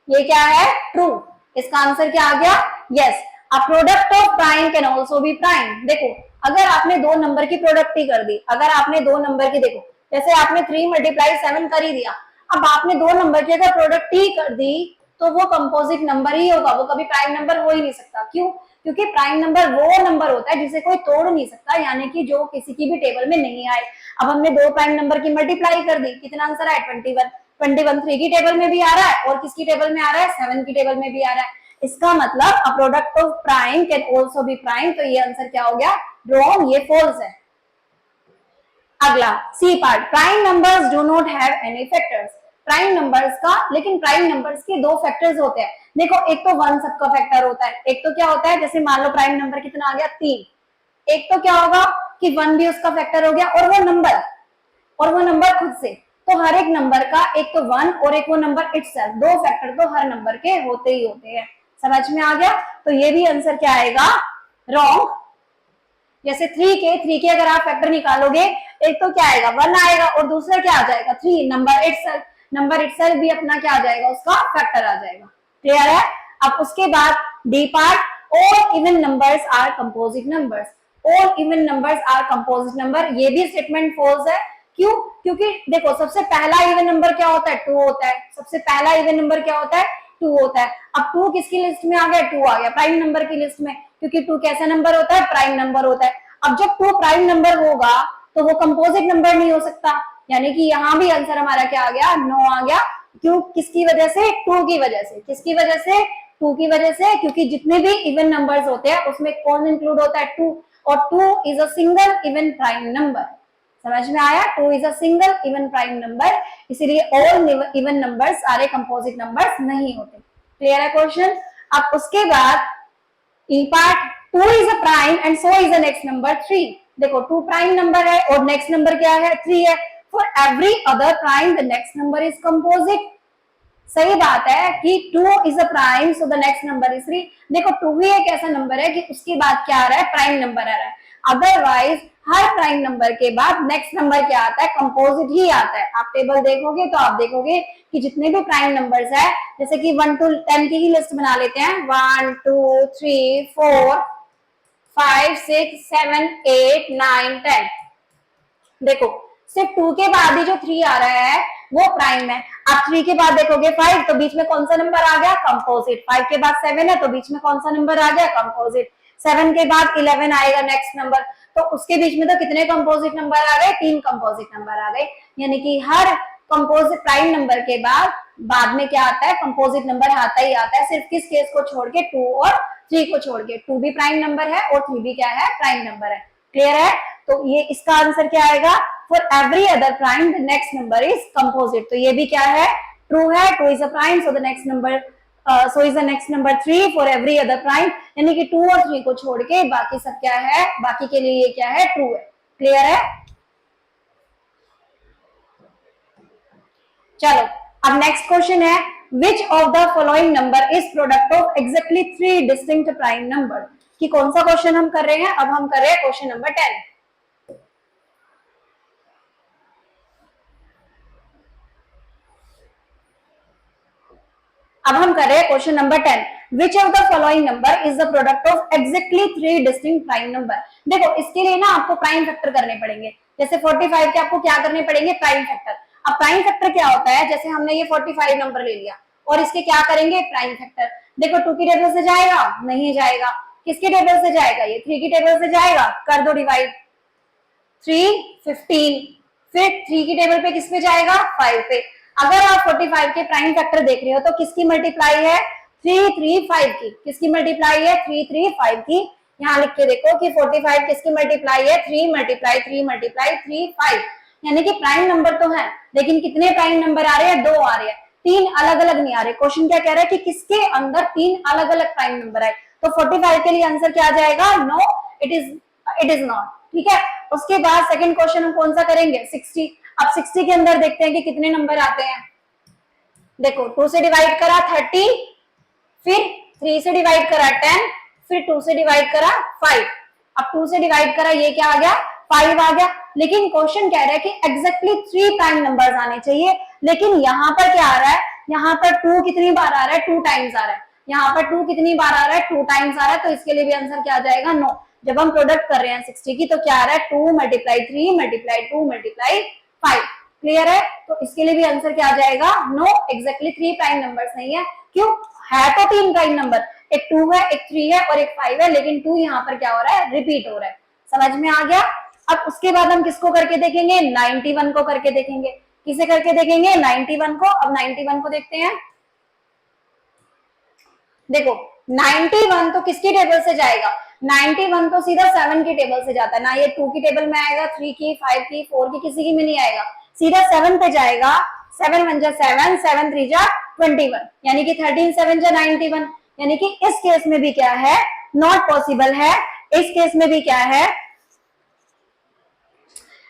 ये क्या है, ट्रू। इसका आंसर क्या आ गया, yes. A product of prime can also be prime. देखो अगर आपने 2 नंबर की प्रोडक्ट ही कर दी, अगर आपने 2 नंबर की, देखो जैसे आपने 3 × 7 कर ही दिया, अब आपने 2 नंबर की अगर प्रोडक्ट ही कर दी तो वो कंपोजिट नंबर ही होगा, वो कभी प्राइम नंबर हो ही नहीं सकता। क्यों? क्योंकि प्राइम नंबर वो नंबर होता है जिसे कोई तोड़ नहीं सकता, यानी कि जो किसी की भी टेबल में नहीं आए। अब हमने 2 प्राइम नंबर की मल्टीप्लाई कर दी, कितना आंसर आया, 21। 21 3 की टेबल में भी आ रहा है और किसकी टेबल में आ रहा है, 7 की टेबल में भी आ रहा है। इसका मतलब a product of prime can also be prime. तो ये आंसर क्या हो गया, रॉन्ग, ये फॉल्स है। अगला C part, prime numbers do not have any factors. Prime numbers का, लेकिन प्राइम नंबर्स के 2 फैक्टर्स होते हैं। देखो एक तो 1 सबका फैक्टर होता है, एक तो क्या होता है, जैसे मान लो प्राइम नंबर कितना आ गया, 3। एक तो क्या होगा कि 1 भी उसका फैक्टर हो गया, और वो नंबर खुद से। तो हर एक नंबर का एक तो 1 और एक वो नंबर इटसेल्फ, 2 फैक्टर तो हर नंबर के होते ही होते हैं। समझ में आ गया? तो ये भी आंसर क्या आएगा, रॉन्ग। जैसे 3 के अगर आप फैक्टर निकालोगे, एक तो क्या आएगा, 1 आएगा और दूसरा क्या आ जाएगा, 3, नंबर इटसेल्फ भी अपना क्या आ जाएगा, उसका फैक्टर आ जाएगा। क्लियर है? अब उसके बाद D part, all even numbers are composite numbers. All even numbers are composite number, ये भी स्टेटमेंट फॉल्स है, क्यों? क्योंकि देखो सबसे पहला इवन नंबर क्या होता है? 2 होता है। सबसे पहला इवन नंबर क्या होता है? 2 होता है। अब 2 किसकी लिस्ट में आ गया? 2 आ गया प्राइम नंबर की लिस्ट में, क्योंकि 2 कैसा नंबर होता है? प्राइम नंबर होता है। अब जब 2 प्राइम नंबर होगा तो वो कंपोजिट नंबर नहीं हो सकता, यानी कि यहाँ भी आंसर हमारा क्या आ गया? 9 आ गया। क्यों? किसकी वजह से? 2 की वजह से। किसकी वजह से? 2 की वजह से, क्योंकि जितने भी इवन नंबर्स होते हैं उसमें कौन इंक्लूड होता है? 2, और 2 is a single even prime number. समझ में आया? 2 is a single even prime number, इसीलिए ऑल इवन नंबर्स सारे कंपोजिट नंबर्स नहीं होते। क्लियर है क्वेश्चन? अब उसके बाद E part, 2 is a prime and so is the next number 3। देखो 2 प्राइम नंबर है और नेक्स्ट नंबर क्या है? 3 है। For every other prime the next number is composite. सही बात है कि 2 is a prime so the next number is 3। देखो 2 ही एक ऐसा नंबर है कि उसके बाद क्या आ रहा है? प्राइम नंबर आ रहा है। अदरवाइज हर प्राइम नंबर के बाद नेक्स्ट नंबर क्या आता है? कंपोजिट ही आता है। आप टेबल देखोगे तो आप देखोगे कि जितने भी प्राइम नंबर्स है, जैसे कि 1 to 10 की ही लिस्ट बना लेते हैं, 1 2 3 4 5 6 7 8 9 10। देखो सिर्फ 2 के बाद ही जो 3 आ रहा है वो प्राइम है। आप 3 के बाद देखोगे 5, तो बीच में कौन सा नंबर आ गया? कंपोजिट। 5 के बाद 7 है तो बीच में कौन सा नंबर आ गया? कंपोजिट। 7 के बाद 11 आएगा नेक्स्ट नंबर, तो उसके बीच में तो कितने कंपोजिट नंबर आ गए? 3 कंपोजिट नंबर आ गए। यानी कि हर कंपोजिट प्राइम नंबर के बाद में क्या आता है? कंपोजिट नंबर आता ही आता है। सिर्फ किस केस को छोड़ के? 2 और 3 को छोड़ के। 2 भी प्राइम नंबर है और 3 भी क्या है? प्राइम नंबर है। क्लियर है? तो ये इसका आंसर क्या आएगा? For every other prime the next number is composite. तो ये भी क्या है? ट्रू है। 2 is a prime so the next number so is the next number 3 for every other prime, यानी कि 2 और 3 को छोड़ के बाकी सब क्या है? बाकी के लिए ये क्या है? ट्रू है। क्लियर है? चलो अब नेक्स्ट क्वेश्चन है, which of the following number is product of exactly 3 distinct prime number. कि कौन सा क्वेश्चन हम कर रहे हैं? अब हम कर रहे हैं क्वेश्चन नंबर 10। अब हम कर रहे हैं question number 10। Which of the following number is the product of exactly 3 distinct prime number. देखो इसके लिए ना आपको प्राइम फैक्टर करने पड़ेंगे। जैसे 45 के आपको क्या करने पड़ेंगे? Prime factor. अब प्राइम फैक्टर क्या होता है? जैसे हमने ये 45 नंबर ले लिया और इसके क्या करेंगे? Prime factor. देखो 2 की टेबल से जाएगा? नहीं जाएगा। किसकी टेबल से जाएगा? ये 3 की टेबल से जाएगा। कर दो डिवाइड, 3 15। फिर 3 की टेबल पे किस पे जाएगा? 5 पे। अगर आप 45 के प्राइम फैक्टर देख रहे हो तो किसकी मल्टीप्लाई है? 3 3 5 की। किसकी मल्टीप्लाई है? 3 3 5 की। यहाँ लिख के देखो कि 45 किसकी मल्टीप्लाई है? 3 मल्टीप्लाई 3 मल्टीप्लाई 3 5। यानी कि प्राइम नंबर तो है, लेकिन कितने प्राइम नंबर आ रहे हैं? 2 आ रहे हैं। 3 अलग अलग नहीं आ रहे। क्वेश्चन क्या कह रहा है कि किसके अंदर 3 अलग अलग प्राइम नंबर आए। तो 45 के लिए आंसर क्या आ जाएगा? No, it is not. ठीक है। उसके बाद सेकंड क्वेश्चन हम कौन सा करेंगे? 60। अब 60 के अंदर देखते हैं कि कितने नंबर आते हैं। देखो 2 से डिवाइड करा 30, फिर 3 से डिवाइड करा 10, फिर 2 से डिवाइड करा 5। अब 2 से डिवाइड करा, ये क्या आ गया? 5 आ गया। लेकिन क्वेश्चन कह रहा है कि एग्जैक्टली 3 प्राइम नंबर्स आने चाहिए, लेकिन यहाँ पर क्या आ रहा है? यहाँ पर 2 कितनी बार आ रहा है? 2 टाइम्स आ रहा है। यहाँ पर 2 कितनी बार आ रहा है? 2 टाइम्स आ रहा है। तो इसके लिए भी आंसर क्या आ जाएगा? नो। जब हम प्रोडक्ट कर रहे हैं 60 की तो क्या आ रहा है? 2 मल्टीप्लाई 3 मल्टीप्लाई 2 मल्टीप्लाई 5। क्लियर है? तो इसके लिए भी आंसर क्या आ जाएगा? नो, एग्जैक्टली 3 प्राइम नंबर्स नहीं है। क्यों? है तो 3 प्राइम नंबर, एक 2 है, एक 3 है और एक 5 है, लेकिन 2 यहाँ पर क्या हो रहा है? रिपीट हो रहा है। समझ में आ गया? अब उसके बाद हम किसको करके देखेंगे? 91 को करके देखेंगे। किसे करके देखेंगे? 91 को। अब 91 को देखते हैं। देखो 91 तो किसकी टेबल से जाएगा? 91 तो सीधा 7 की टेबल से जाता है ना। ये 2 की टेबल में आएगा, 3 की, 5 की, 4 की, किसी की में नहीं आएगा। सीधा 7 पे जाएगा। 7 1 जा 7, 7 3 जा 21, यानी कि 13 7 जा 91। यानी कि इस केस में भी क्या है? नॉट पॉसिबल है। इस केस में भी क्या है?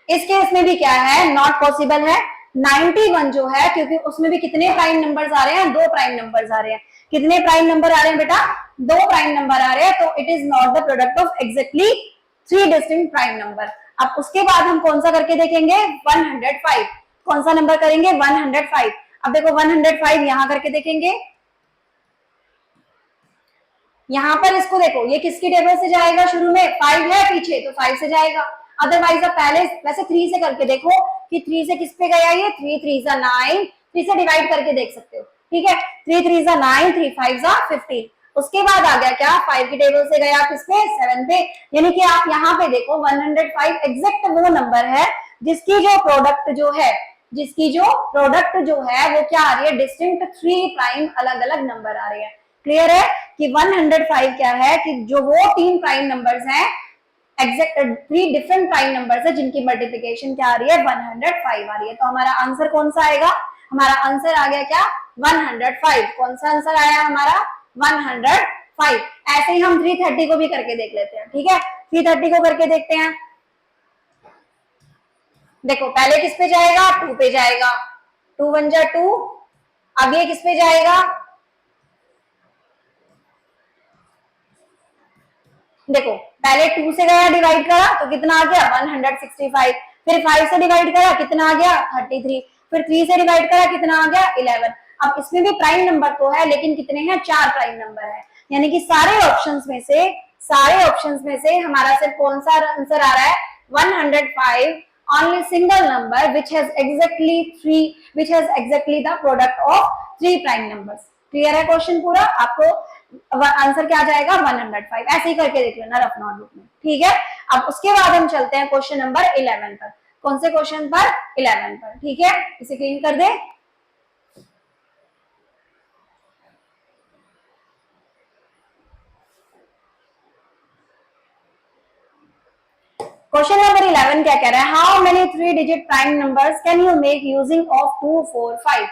इस केस में भी क्या है? नॉट पॉसिबल है। 91 जो है, क्योंकि उसमें भी कितने प्राइम नंबर्स आ रहे हैं? 2 प्राइम नंबर्स आ रहे हैं। कितने प्राइम नंबर आ रहे हैं बेटा? 2 प्राइम नंबर आ रहे हैं। तो it is not the product of exactly 3 distinct prime number. अब उसके बाद हम कौन सा करके देखेंगे? 105। कौन सा नंबर करेंगे? 105। अब देखो 105 यहां करके देखेंगे। यहां पर इसको देखो, ये किसकी टेबल से जाएगा? शुरू में 5 है, पीछे तो 5 से जाएगा। अदरवाइज आप पहले वैसे 3 से करके देखो, कि 3 से किस पे गया, ये 3 3 जा 9, 3 से डिवाइड करके देख सकते हो, ठीक है। 3 3 जा 9, 3 5 जा 15। उसके बाद आ गया क्या, 5 की टेबल से गया किस पे, 7 पे। यानी कि आप यहाँ पे देखो 105 एग्जैक्ट वो नंबर है जिसकी जो प्रोडक्ट जो है, जिसकी जो प्रोडक्ट जो है वो क्या आ रही है, डिस्टिंक्ट 3 प्राइम अलग अलग नंबर आ रहे हैं। क्लियर है कि 105 क्या है, कि जो वो 3 प्राइम नंबर्स हैं, एग्जैक्ट 3 डिफरेंट प्राइम नंबर्स है जिनकी मल्टीप्लिकेशन क्या आ रही है, 105 आ रही है। तो हमारा आंसर कौन सा आएगा, हमारा आंसर आ गया क्या, 105। कौन सा आंसर आया हमारा, 105। ऐसे ही हम 330 को भी करके देख लेते हैं, ठीक है। 330 को करके देखते हैं। देखो पहले किस पे जाएगा, 2 पे जाएगा, 2 1 जा 2। अब ये किस पे जाएगा, देखो पहले 2 से गया डिवाइड करा तो कितना आ गया, 165। फिर 5 से डिवाइड करा कितना आ गया, 33। फिर 3 से डिवाइड करा कितना आ गया, 11। अब इसमें भी प्राइम नंबर तो है लेकिन कितने हैं, 4 प्राइम नंबर है। यानी कि सारे ऑप्शंस में से हमारा सिर्फ कौन सा आंसर आ रहा है, 105, only single number which has exactly the product of 3 prime numbers। Clear है क्वेश्चन पूरा, आपको आंसर क्या आ जाएगा, 105। ऐसे ही करके देख लेना रफ नोटबुक में, ठीक है। अब उसके बाद हम चलते हैं क्वेश्चन नंबर 11 पर। कौन से क्वेश्चन पर, 11 पर, ठीक है। इसे क्लीन कर दे। क्वेश्चन नंबर 11 क्या कह रहा है, how many 3 digit prime numbers can you make using of 2 4 5।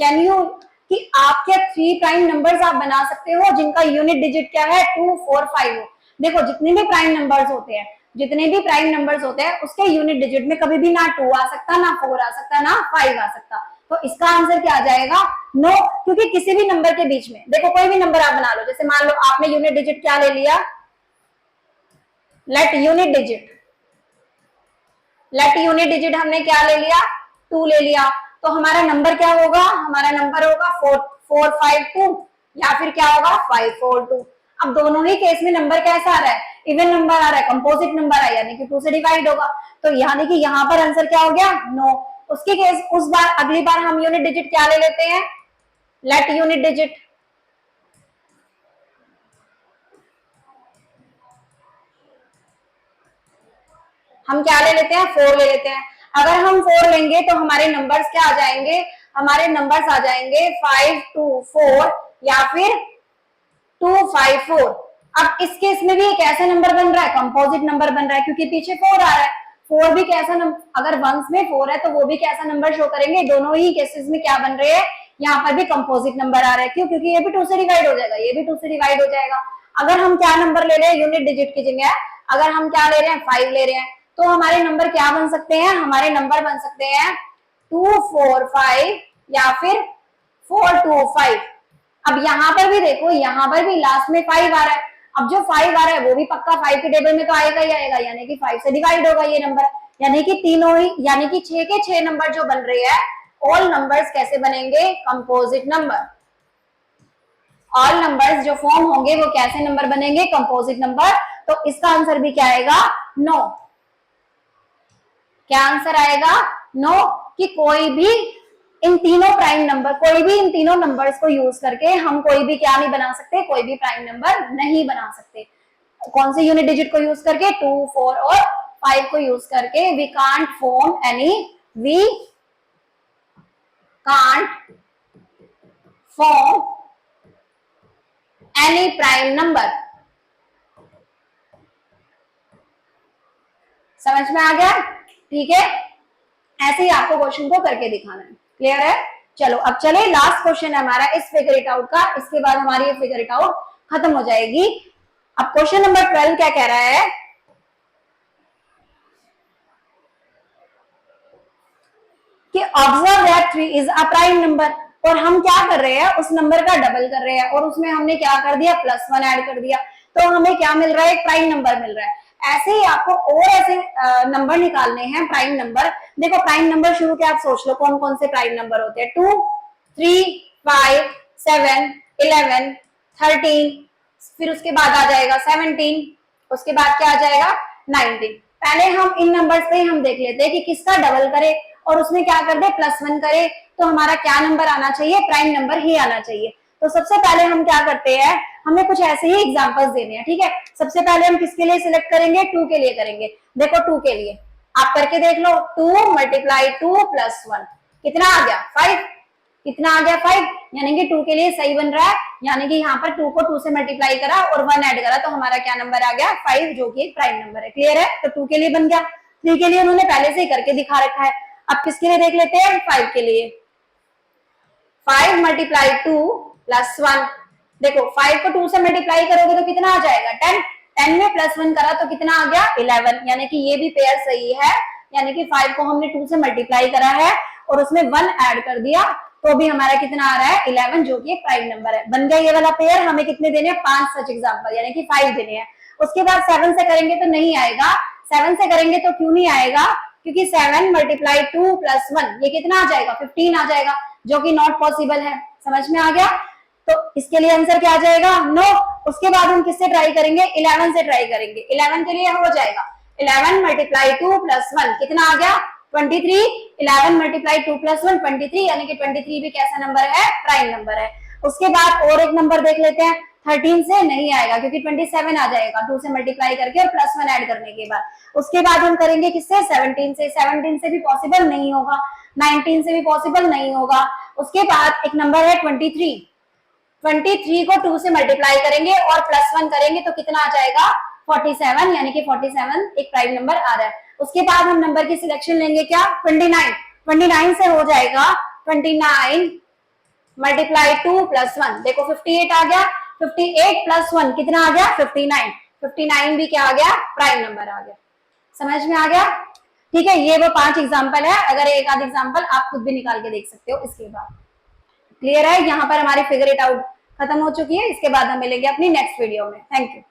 Can you, कि आप क्या 3 प्राइम नंबर्स आप बना सकते हो जिनका यूनिट डिजिट क्या है, 2 4 5 हो। देखो जितने भी प्राइम नंबर्स होते हैं, जितने भी प्राइम नंबर्स होते हैं उसके यूनिट डिजिट में कभी भी ना 2 आ सकता, ना 4 आ सकता, ना 5 आ सकता। तो इसका आंसर क्या आ जाएगा, नो। क्योंकि किसी भी नंबर के बीच में, देखो कोई भी नंबर आप बना लो, जैसे मान लो आपने यूनिट डिजिट क्या ले लिया, लेट यूनिट डिजिट हमने क्या ले लिया, 2 ले लिया। तो हमारा नंबर क्या होगा, हमारा नंबर होगा 4452 या फिर क्या होगा 542। अब दोनों ही केस में नंबर कैसा आ रहा है, इवन नंबर आ रहा है, कंपोजिट नंबर है, यानी कि 2 से डिवाइड होगा। तो यानी कि यहाँ पर आंसर क्या हो गया, नो। उसकी केस उस बार, अगली बार हम यूनिट डिजिट क्या ले लेते हैं, लेट यूनिट डिजिट, हम क्या ले लेते हैं, 4 ले लेते हैं। अगर हम 4 लेंगे तो हमारे नंबर्स क्या आ जाएंगे, हमारे नंबर्स आ जाएंगे 524 या फिर 254। अब इस केस में भी एक ऐसा नंबर बन रहा है, कंपोजिट नंबर बन रहा है, क्योंकि पीछे 4 आ रहा है। 4 भी कैसा नंबर, अगर वंस में 4 है तो वो भी कैसा नंबर शो करेंगे, दोनों ही केसेस में क्या बन रहे हैं, यहाँ पर भी कंपोजिट नंबर आ रहा है। क्यों, क्योंकि ये भी 2 से डिवाइड हो जाएगा, ये भी 2 से डिवाइड हो जाएगा। अगर हम क्या नंबर ले रहे हैं यूनिट डिजिट की जगह, अगर हम क्या ले रहे हैं, 5 ले रहे हैं, तो हमारे नंबर क्या बन सकते हैं, हमारे नंबर बन सकते हैं 245 या फिर 425। अब यहाँ पर भी देखो, यहाँ पर भी लास्ट में 5 आ रहा है। अब जो 5 आ रहा है वो भी पक्का 5 के टेबल में तो आएगा ही आएगा, यानी कि 5 से डिवाइड होगा ये नंबर। यानी कि तीनों ही, यानी कि 6 के 6 नंबर जो बन रहे हैं, ऑल नंबर्स कैसे बनेंगे, कंपोजिट नंबर। ऑल नंबर्स जो फॉर्म होंगे वो कैसे नंबर बनेंगे, कंपोजिट नंबर। तो इसका आंसर भी क्या आएगा, नो। क्या आंसर आएगा, नो। कि कोई भी इन तीनों प्राइम नंबर, कोई भी इन तीनों नंबर्स को यूज करके हम कोई भी क्या नहीं बना सकते, कोई भी प्राइम नंबर नहीं बना सकते। कौन से यूनिट डिजिट को यूज करके, 2 4 और 5 को यूज करके we can't form any prime number. समझ में आ गया, ठीक है। ऐसे ही आपको क्वेश्चन को करके दिखाना है, क्लियर है। चलो अब चले, लास्ट क्वेश्चन है हमारा इस फिगर इट आउट का, इसके बाद हमारी ये फिगर इट आउट खत्म हो जाएगी। अब क्वेश्चन नंबर 12 क्या कह रहा है कि observe that 3 is a prime number. और हम क्या कर रहे हैं, उस नंबर का डबल कर रहे हैं और उसमें हमने क्या कर दिया, +1 ऐड कर दिया। तो हमें क्या मिल रहा है, एक प्राइम नंबर मिल रहा है। ऐसे ही आपको और ऐसे नंबर निकालने हैं, प्राइम नंबर। देखो प्राइम नंबर शुरू के आप सोच लो कौन कौन से प्राइम नंबर होते हैं, 2 3 5 7 11 13, फिर उसके बाद आ जाएगा 17, उसके बाद क्या आ जाएगा 19। पहले हम इन नंबर्स पे हम देख लेते हैं कि किसका डबल करें और उसमें क्या कर दे +1 करे, तो हमारा क्या नंबर आना चाहिए, प्राइम नंबर ही आना चाहिए। तो सबसे पहले हम क्या करते हैं, हमें कुछ ऐसे ही एग्जांपल्स देने हैं, ठीक है। सबसे पहले हम किसके लिए सिलेक्ट करेंगे, 2 के लिए करेंगे। देखो 2 के लिए आप करके देख लो, 2 × 2 + 1 कितना आ गया 5, कितना आ गया 5, यानी कि 2 के लिए सही बन रहा है, यानी कि यहाँ पर 2 को 2 से मल्टीप्लाई करा और 1 ऐड करा तो हमारा क्या नंबर आ गया 5, जो कि एक प्राइम नंबर है। क्लियर है, तो 2 के लिए बन गया। 3 के लिए उन्होंने पहले से ही करके दिखा रखा है। अब किसके लिए देख लेते हैं, 5 के लिए। 5 × 2 + 1, देखो 5 को 2 से मल्टीप्लाई करोगे तो कितना आ जाएगा 10, 10 में +1 करा तो कितना आ गया 11, यानी कि ये भी पेयर सही है, यानी कि 5 को हमने 2 से मल्टीप्लाई करा है और उसमें 1 ऐड कर दिया तो भी हमारा कितना आ रहा है 11, जो कि एक प्राइम नंबर है। बन गया ये वाला पेयर। हमें कितने देने हैं, 5 सच एग्जांपल, यानी कि 5 देने हैं। उसके बाद 7 से करेंगे तो नहीं आएगा, 7 से करेंगे तो क्यों नहीं आएगा, क्योंकि 7 × 2 + 1 ये कितना आ जाएगा 15 आ जाएगा, जो कि नॉट पॉसिबल है। समझ में आ गया, तो इसके लिए आंसर क्या आ जाएगा, नो। उसके बाद हम किससे ट्राई करेंगे, 11 से ट्राई करेंगे। 11 के लिए हो जाएगा 11 × 2 + 1 कितना आ गया 23, 11 × 2 + 1 23, यानी कि 23 भी कैसा नंबर है, प्राइम नंबर है। उसके बाद और एक नंबर देख लेते हैं, 13 से नहीं आएगा क्योंकि 27 आ जाएगा 2 से मल्टीप्लाई करके और +1 ऐड करने के बाद। उसके बाद हम करेंगे किससे, 17 से। 17 से भी पॉसिबल नहीं होगा, 19 से भी पॉसिबल नहीं होगा। उसके बाद एक नंबर है 23, 23 को 2 से मल्टीप्लाई करेंगे और +1 करेंगे तो कितना आ जाएगा 47, यानी कि 47 एक प्राइम नंबर आ रहा है। उसके बाद हम नंबर की सिलेक्शन लेंगे क्या, 29, 29 से हो जाएगा 29 × 2 + 1, देखो 58 आ गया, 58 + 1 कितना आ गया 59, 59 भी क्या आ गया, प्राइम नंबर आ गया। समझ में आ गया, ठीक है। ये वो 5 एग्जाम्पल है, अगर एक आध एग्जाम्पल आप खुद भी निकाल के देख सकते हो इसके बाद। क्लियर है, यहाँ पर हमारी फिगर इट आउट खत्म हो चुकी है। इसके बाद हम मिलेंगे अपनी नेक्स्ट वीडियो में। Thank you.